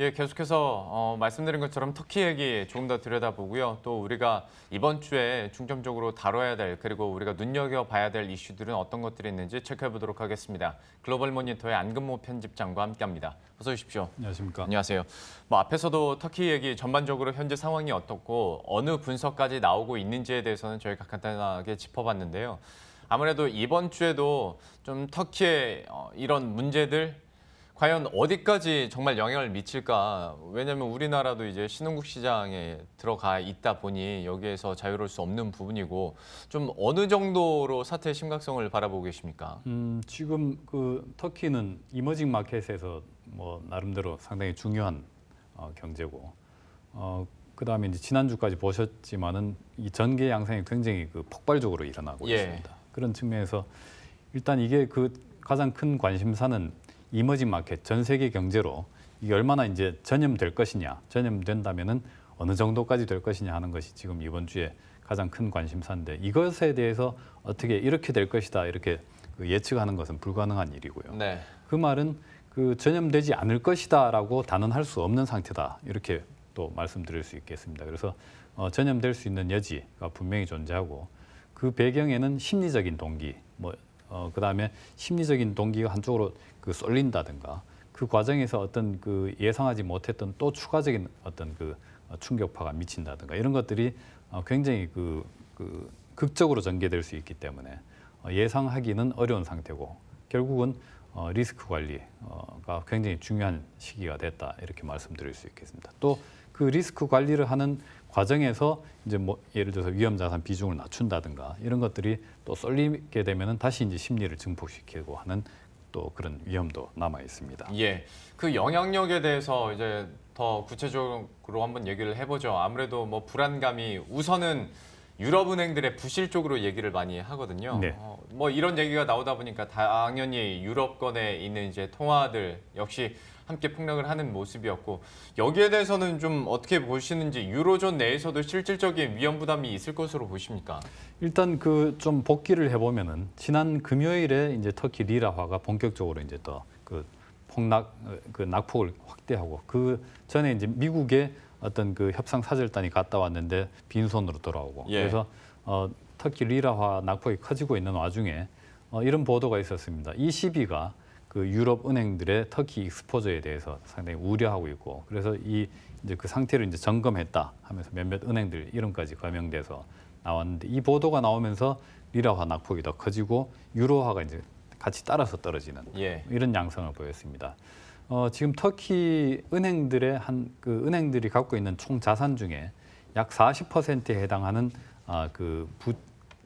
예, 계속해서 말씀드린 것처럼 터키 얘기 조금 더 들여다보고요. 또 우리가 이번 주에 중점적으로 다뤄야 될 그리고 우리가 눈여겨봐야 될 이슈들은 어떤 것들이 있는지 체크해보도록 하겠습니다. 글로벌 모니터의 안근모 편집장과 함께합니다. 어서 오십시오. 안녕하십니까. 안녕하세요. 앞에서도 터키 얘기 전반적으로 현재 상황이 어떻고 어느 분석까지 나오고 있는지에 대해서는 저희가 간단하게 짚어봤는데요. 아무래도 이번 주에도 좀 터키의 이런 문제들 과연 어디까지 정말 영향을 미칠까? 왜냐하면 우리나라도 이제 신흥국 시장에 들어가 있다 보니 여기에서 자유로울 수 없는 부분이고 좀 어느 정도로 사태의 심각성을 바라보고 계십니까? 지금 그 터키는 이머징 마켓에서 뭐 나름대로 상당히 중요한 경제고, 그다음에 이제 지난주까지 보셨지만은 이 전개 양상이 굉장히 그 폭발적으로 일어나고 있습니다. 그런 측면에서 일단 이게 그 가장 큰 관심사는 이머징 마켓, 전 세계 경제로 이게 얼마나 이제 전염될 것이냐, 전염된다면은 어느 정도까지 될 것이냐 하는 것이 지금 이번 주에 가장 큰 관심사인데, 이것에 대해서 어떻게 이렇게 될 것이다 이렇게 그 예측하는 것은 불가능한 일이고요. 네. 그 말은 그 전염되지 않을 것이다라고 단언할 수 없는 상태다 이렇게 또 말씀드릴 수 있겠습니다. 그래서 전염될 수 있는 여지가 분명히 존재하고, 그 배경에는 심리적인 동기, 그다음에 심리적인 동기가 한쪽으로 그 쏠린다든가, 그 과정에서 어떤 그 예상하지 못했던 또 추가적인 어떤 그 충격파가 미친다든가, 이런 것들이 굉장히 그 극적으로 전개될 수 있기 때문에 예상하기는 어려운 상태고, 결국은 리스크 관리가 굉장히 중요한 시기가 됐다 이렇게 말씀드릴 수 있겠습니다. 또 그 리스크 관리를 하는 과정에서 이제 예를 들어서 위험 자산 비중을 낮춘다든가 이런 것들이 또 쏠리게 되면은 다시 이제 심리를 증폭시키고 하는 또 그런 위험도 남아 있습니다. 예, 그 영향력에 대해서 이제 더 구체적으로 한번 얘기를 해보죠. 아무래도 불안감이 우선은 유럽은행들의 부실 쪽으로 얘기를 많이 하거든요. 네. 이런 얘기가 나오다 보니까 당연히 유럽권에 있는 이제 통화들 역시 함께 폭락을 하는 모습이었고, 여기에 대해서는 좀 어떻게 보시는지, 유로존 내에서도 실질적인 위험 부담이 있을 것으로 보십니까? 일단 그 좀 복기를 해보면은 지난 금요일에 이제 터키 리라화가 본격적으로 이제 또 그 낙폭을 확대하고, 그 전에 이제 미국의 어떤 그 협상 사절단이 갔다 왔는데 빈손으로 돌아오고, 그래서 터키 리라화 낙폭이 커지고 있는 와중에 이런 보도가 있었습니다. ECB가 그 유럽 은행들의 터키 익스포저에 대해서 상당히 우려하고 있고, 그래서 이제 그 상태를 이제 점검했다 하면서 몇몇 은행들 이름까지 거명돼서 나왔는데, 이 보도가 나오면서 리라화 낙폭이 더 커지고 유로화가 이제 같이 따라서 떨어지는 이런 양상을 보였습니다. 지금 터키 은행들의 은행들이 갖고 있는 총 자산 중에 약 40%에 해당하는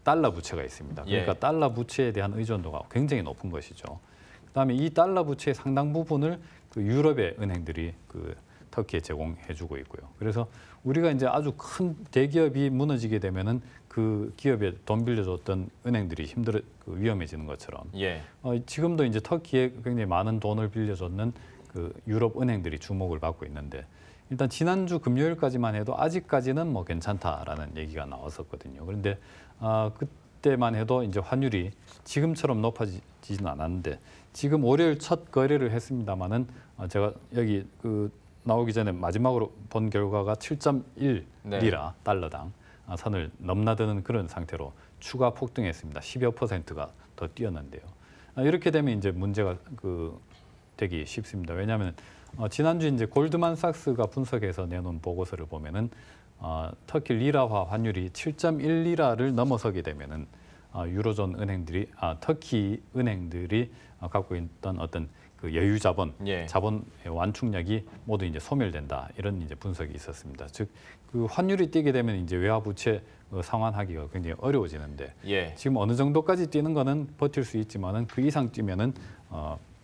달러 부채가 있습니다. 그러니까 달러 부채에 대한 의존도가 굉장히 높은 것이죠. 그다음에 이 달러 부채의 상당 부분을 그 유럽의 은행들이 그 터키에 제공해주고 있고요. 그래서 우리가 이제 아주 큰 대기업이 무너지게 되면은 그 기업에 돈 빌려줬던 은행들이 위험해지는 것처럼, 지금도 이제 터키에 굉장히 많은 돈을 빌려줬는 그 유럽 은행들이 주목을 받고 있는데, 일단 지난주 금요일까지만 해도 아직까지는 괜찮다라는 얘기가 나왔었거든요. 그런데 그때만 해도 이제 환율이 지금처럼 높아지지는 않았는데, 지금 월요일 첫 거래를 했습니다마는 제가 여기 나오기 전에 마지막으로 본 결과가 7.1 리라 달러당 선을 넘나드는 그런 상태로 추가 폭등했습니다. 10여 %가 더 뛰었는데요. 이렇게 되면 이제 문제가 되기 쉽습니다. 왜냐하면 지난주 이제 골드만삭스가 분석해서 내놓은 보고서를 보면은 터키 리라화 환율이 7.1 리라를 넘어서게 되면은 유로존 은행들이 터키 은행들이 갖고 있던 어떤 그 여유 자본의 완충력이 모두 이제 소멸된다, 이런 이제 분석이 있었습니다. 즉 그 환율이 뛰게 되면 이제 외화 부채 상환하기가 굉장히 어려워지는데, 지금 어느 정도까지 뛰는 거는 버틸 수 있지만은 그 이상 뛰면은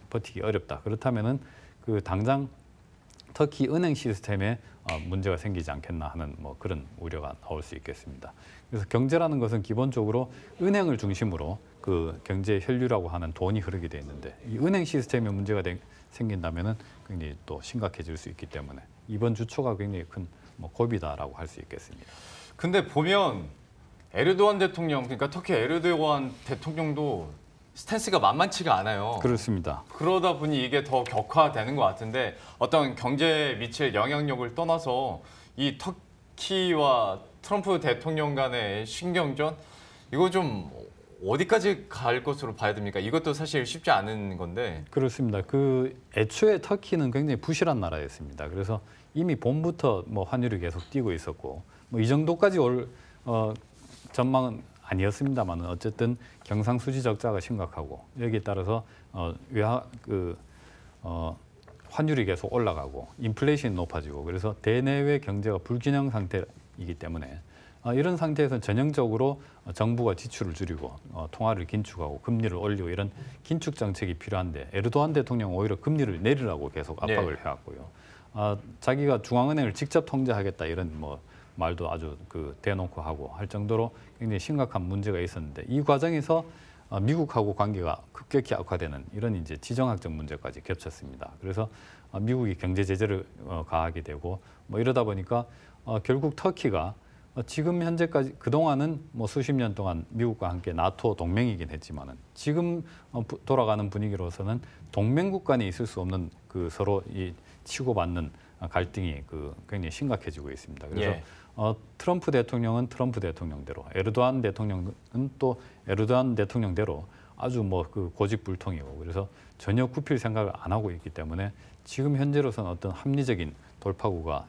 버티기 어렵다. 그렇다면은 그 당장 터키 은행 시스템에 문제가 생기지 않겠나 하는 그런 우려가 나올 수 있겠습니다. 그래서 경제라는 것은 기본적으로 은행을 중심으로 그 경제 혈류라고 하는 돈이 흐르게 돼 있는데, 이 은행 시스템에 문제가 생긴다면은 굉장히 또 심각해질 수 있기 때문에 이번 주 초가 굉장히 큰 고비다라고 할 수 있겠습니다. 근데 보면 에르도안 대통령, 그러니까 터키 에르도안 대통령도 스탠스가 만만치가 않아요. 그렇습니다. 그러다 보니 이게 더 격화되는 것 같은데 어떤 경제에 미칠 영향력을 떠나서 이 터키와 트럼프 대통령 간의 신경전 이거 좀 어디까지 갈 것으로 봐야 됩니까? 이것도 사실 쉽지 않은 건데. 그렇습니다. 그 애초에 터키는 굉장히 부실한 나라였습니다. 그래서 이미 봄부터 뭐 환율이 계속 뛰고 있었고 뭐 이 정도까지 올 전망은 아니었습니다만은 어쨌든 경상수지 적자가 심각하고 여기에 따라서 환율이 계속 올라가고 인플레이션이 높아지고 그래서 대내외 경제가 불균형 상태이기 때문에 이런 상태에서는 전형적으로 정부가 지출을 줄이고 통화를 긴축하고 금리를 올리고 이런 긴축 정책이 필요한데 에르도안 대통령은 오히려 금리를 내리라고 계속 압박을 해왔고요. 자기가 중앙은행을 직접 통제하겠다 이런 뭐 말도 아주 대놓고 하고 할 정도로 굉장히 심각한 문제가 있었는데 이 과정에서 미국하고 관계가 급격히 악화되는 이런 이제 지정학적 문제까지 겹쳤습니다. 그래서 미국이 경제 제재를 가하게 되고 뭐 이러다 보니까 결국 터키가 지금 현재까지 그동안은 뭐 수십 년 동안 미국과 함께 나토 동맹이긴 했지만은 지금 돌아가는 분위기로서는 동맹국 간에 있을 수 없는 서로 이 치고받는 갈등이 굉장히 심각해지고 있습니다. 그래서 트럼프 대통령은 트럼프 대통령대로, 에르도안 대통령은 또 에르도안 대통령대로 아주 뭐 고집불통이고 그래서 전혀 굽힐 생각을 안 하고 있기 때문에 지금 현재로서는 어떤 합리적인 돌파구가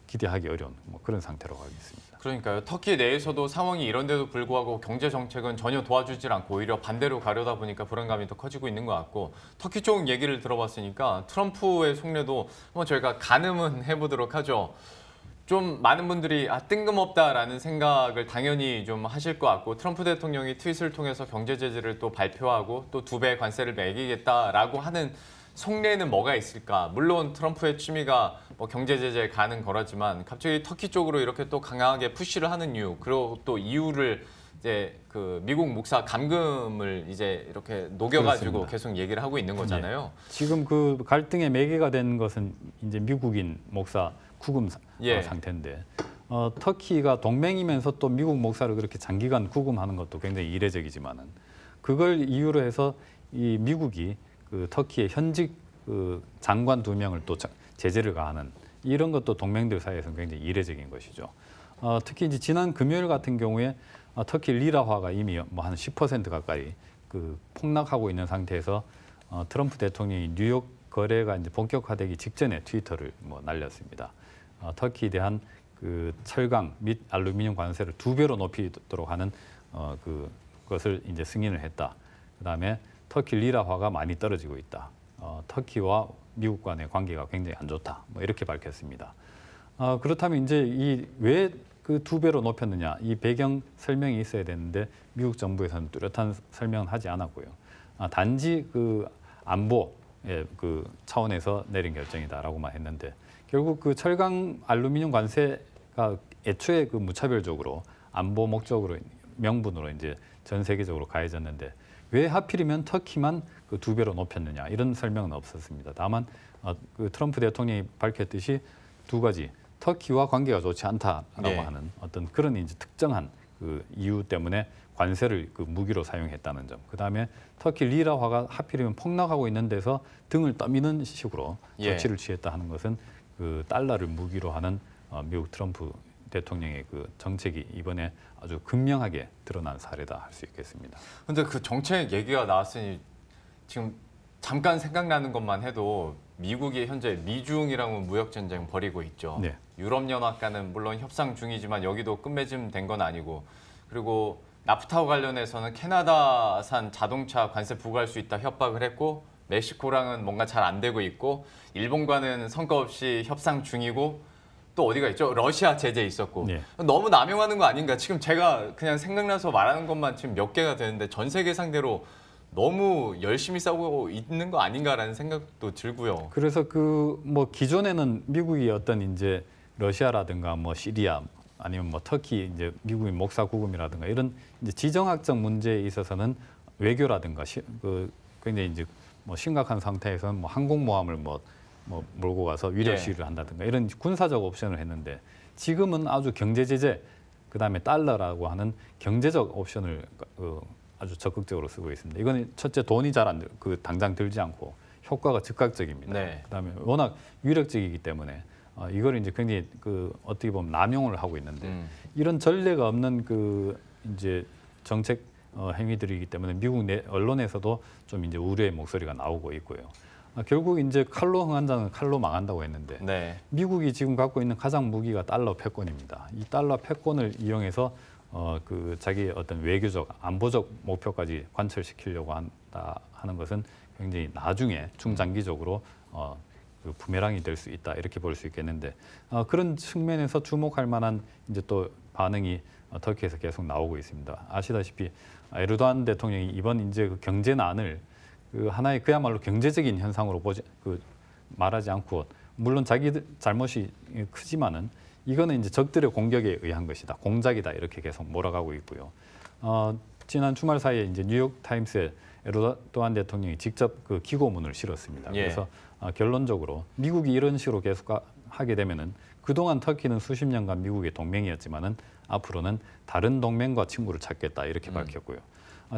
기대하기 어려운 뭐 그런 상태로 가고 있습니다. 그러니까요. 터키 내에서도 상황이 이런데도 불구하고 경제 정책은 전혀 도와주질 않고 오히려 반대로 가려다 보니까 불안감이 더 커지고 있는 것 같고 터키 쪽 얘기를 들어봤으니까 트럼프의 속내도 한번 저희가 가늠은 해보도록 하죠. 좀 많은 분들이 뜬금없다라는 생각을 당연히 좀 하실 것 같고 트럼프 대통령이 트윗을 통해서 경제 제재를 또 발표하고 또 2배 관세를 매기겠다라고 하는 속내는 뭐가 있을까? 물론 트럼프의 취미가 뭐 경제 제재에 가는 거라지만 갑자기 터키 쪽으로 이렇게 또 강하게 푸시를 하는 이유, 그리고 또 이유를 이제 미국 목사 감금을 이제 이렇게 녹여가지고 그렇습니다. 계속 얘기를 하고 있는 거잖아요. 지금 갈등의 매개가 된 것은 이제 미국인 목사 구금 상태인데 터키가 동맹이면서 또 미국 목사를 그렇게 장기간 구금하는 것도 굉장히 이례적이지만은 그걸 이유로 해서 이 미국이 터키의 현직 장관 2명을 또 제재를 가하는 이런 것도 동맹들 사이에서는 굉장히 이례적인 것이죠. 특히 이제 지난 금요일 같은 경우에 터키 리라화가 이미 뭐 한 10% 가까이 폭락하고 있는 상태에서 트럼프 대통령이 뉴욕 거래가 이제 본격화되기 직전에 트위터를 뭐 날렸습니다. 터키에 대한 철강 및 알루미늄 관세를 2배로 높이도록 하는 그것을 이제 승인을 했다. 그다음에 터키 리라화가 많이 떨어지고 있다. 터키와 미국 간의 관계가 굉장히 안 좋다. 뭐 이렇게 밝혔습니다. 그렇다면 이제 왜 2배로 높였느냐 이 배경 설명이 있어야 되는데 미국 정부에서는 뚜렷한 설명은 하지 않았고요. 단지 안보의 차원에서 내린 결정이다라고만 했는데 결국 철강 알루미늄 관세가 애초에 무차별적으로 안보 목적으로 명분으로 이제 전 세계적으로 가해졌는데 왜 하필이면 터키만 2배로 높였느냐 이런 설명은 없었습니다. 다만 트럼프 대통령이 밝혔듯이 2가지 터키와 관계가 좋지 않다라고 하는 어떤 그런 이제 특정한 이유 때문에 관세를 무기로 사용했다는 점. 그다음에 터키 리라화가 하필이면 폭락하고 있는 데서 등을 떠미는 식으로 조치를 취했다 하는 것은 달러를 무기로 하는 미국 트럼프 대통령의 정책이 이번에 아주 극명하게 드러난 사례다 할 수 있겠습니다. 근데 정책 얘기가 나왔으니 지금 잠깐 생각나는 것만 해도 미국이 현재 미중이랑 무역 전쟁 벌이고 있죠. 네. 유럽연합과는 물론 협상 중이지만 여기도 끝맺음 된 건 아니고 그리고 나프타와 관련해서는 캐나다산 자동차 관세 부과할 수 있다 협박을 했고 멕시코랑은 뭔가 잘 안 되고 있고 일본과는 성과 없이 협상 중이고 또 어디가 있죠? 러시아 제재 있었고 너무 남용하는 거 아닌가? 지금 제가 그냥 생각나서 말하는 것만 지금 몇 개가 되는데 전 세계 상대로 너무 열심히 싸우고 있는 거 아닌가라는 생각도 들고요. 그래서 뭐 기존에는 미국이 어떤 이제 러시아라든가 뭐 시리아 아니면 뭐 터키 이제 미국인 목사 구금이라든가 이런 이제 지정학적 문제에 있어서는 외교라든가 굉장히 이제 뭐 심각한 상태에서는 뭐 항공모함을 뭐 몰고 가서 위력 시위를 한다든가 이런 군사적 옵션을 했는데 지금은 아주 경제 제재 그다음에 달러라고 하는 경제적 옵션을 아주 적극적으로 쓰고 있습니다. 이거는 첫째 돈이 잘 안 당장 들지 않고 효과가 즉각적입니다. 네. 그다음에 워낙 위력적이기 때문에 이걸 이제 굉장히 어떻게 보면 남용을 하고 있는데 이런 전례가 없는 이제 정책 행위들이기 때문에 미국 내 언론에서도 좀 이제 우려의 목소리가 나오고 있고요. 결국 이제 칼로 흥한 자는 칼로 망한다고 했는데 네. 미국이 지금 갖고 있는 가장 무기가 달러 패권입니다. 이 달러 패권을 이용해서 자기의 어떤 외교적, 안보적 목표까지 관철시키려고 한다 하는 것은 굉장히 나중에 중장기적으로 부메랑이 될 수 있다 이렇게 볼 수 있겠는데 그런 측면에서 주목할 만한 이제 또 반응이 터키에서 계속 나오고 있습니다. 아시다시피 에르도안 대통령이 이번 이제 경제난을 하나의 그야말로 경제적인 현상으로 말하지 않고 물론 자기들 잘못이 크지만은 이거는 이제 적들의 공격에 의한 것이다, 공작이다 이렇게 계속 몰아가고 있고요. 지난 주말 사이에 이제 뉴욕 타임스에 에르도안 대통령이 직접 기고문을 실었습니다. 예. 그래서 결론적으로 미국이 이런 식으로 계속 하게 되면은 그동안 터키는 수십 년간 미국의 동맹이었지만은 앞으로는 다른 동맹과 친구를 찾겠다 이렇게 밝혔고요.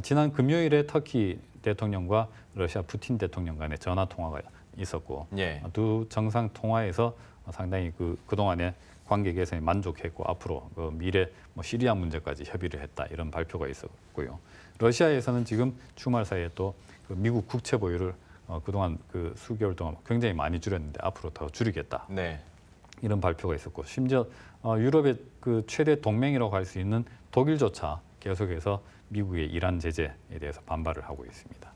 지난 금요일에 터키 대통령과 러시아 푸틴 대통령 간의 전화 통화가 있었고 예. 두 정상 통화에서 상당히 그동안의 관계 개선에 만족했고 앞으로 미래 시리아 문제까지 협의를 했다 이런 발표가 있었고요. 러시아에서는 지금 주말 사이에 또 미국 국채 보유를 그동안 수개월 동안 굉장히 많이 줄였는데 앞으로 더 줄이겠다. 네. 이런 발표가 있었고 심지어 유럽의 최대 동맹이라고 할 수 있는 독일조차 계속해서 미국의 이란 제재에 대해서 반발을 하고 있습니다.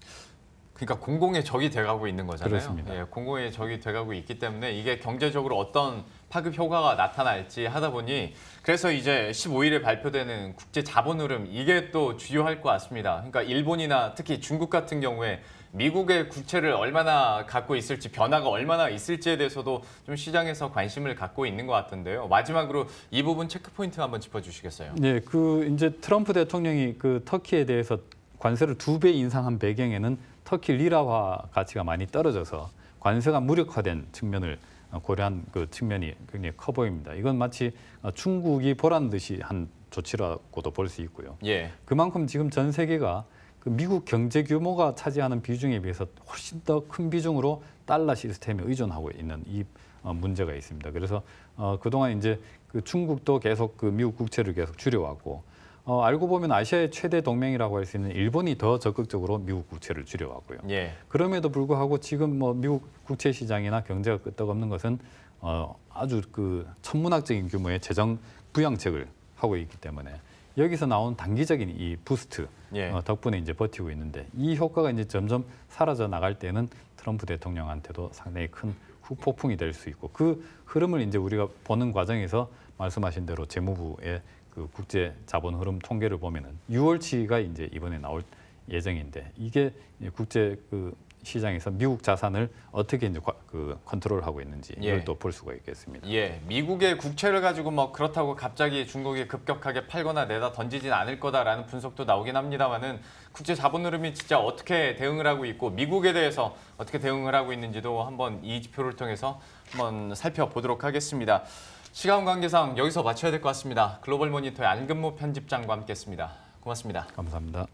그러니까 공공의 적이 돼가고 있는 거잖아요. 그렇습니다. 예, 공공의 적이 돼가고 있기 때문에 이게 경제적으로 어떤 파급 효과가 나타날지 하다 보니 그래서 이제 15일에 발표되는 국제 자본 흐름 이게 또 주요할 것 같습니다. 그러니까 일본이나 특히 중국 같은 경우에 미국의 국채를 얼마나 갖고 있을지 변화가 얼마나 있을지에 대해서도 좀 시장에서 관심을 갖고 있는 것 같은데요. 마지막으로 이 부분 체크 포인트 한번 짚어주시겠어요? 네, 이제 트럼프 대통령이 터키에 대해서 관세를 2배 인상한 배경에는 터키 리라화 가치가 많이 떨어져서 관세가 무력화된 측면을 고려한 측면이 굉장히 커 보입니다. 이건 마치 중국이 보란 듯이 한 조치라고도 볼 수 있고요. 예. 그만큼 지금 전 세계가 미국 경제 규모가 차지하는 비중에 비해서 훨씬 더 큰 비중으로 달러 시스템에 의존하고 있는 이 문제가 있습니다. 그래서 그동안 이제 중국도 계속 미국 국채를 계속 줄여왔고 알고 보면 아시아의 최대 동맹이라고 할 수 있는 일본이 더 적극적으로 미국 국채를 줄여왔고요. 예. 그럼에도 불구하고 지금 미국 국채 시장이나 경제가 끄떡없는 것은 아주 천문학적인 규모의 재정 부양책을 하고 있기 때문에 여기서 나온 단기적인 이 부스트 예. 덕분에 이제 버티고 있는데 이 효과가 이제 점점 사라져 나갈 때는 트럼프 대통령한테도 상당히 큰 후폭풍이 될 수 있고 그 흐름을 이제 우리가 보는 과정에서 말씀하신 대로 재무부의 국제 자본 흐름 통계를 보면은 6월치가 이제 이번에 나올 예정인데 이게 국제 시장에서 미국 자산을 어떻게 이제 컨트롤하고 있는지 예. 이걸 또 볼 수가 있겠습니다. 예, 미국의 국채를 가지고 그렇다고 갑자기 중국이 급격하게 팔거나 내다 던지진 않을 거다라는 분석도 나오긴 합니다만은 국제 자본 흐름이 진짜 어떻게 대응을 하고 있고 미국에 대해서 어떻게 대응을 하고 있는지도 한번 이 지표를 통해서 한번 살펴보도록 하겠습니다. 시간 관계상 여기서 마쳐야 될 것 같습니다. 글로벌 모니터의 안근모 편집장과 함께했습니다. 고맙습니다. 감사합니다.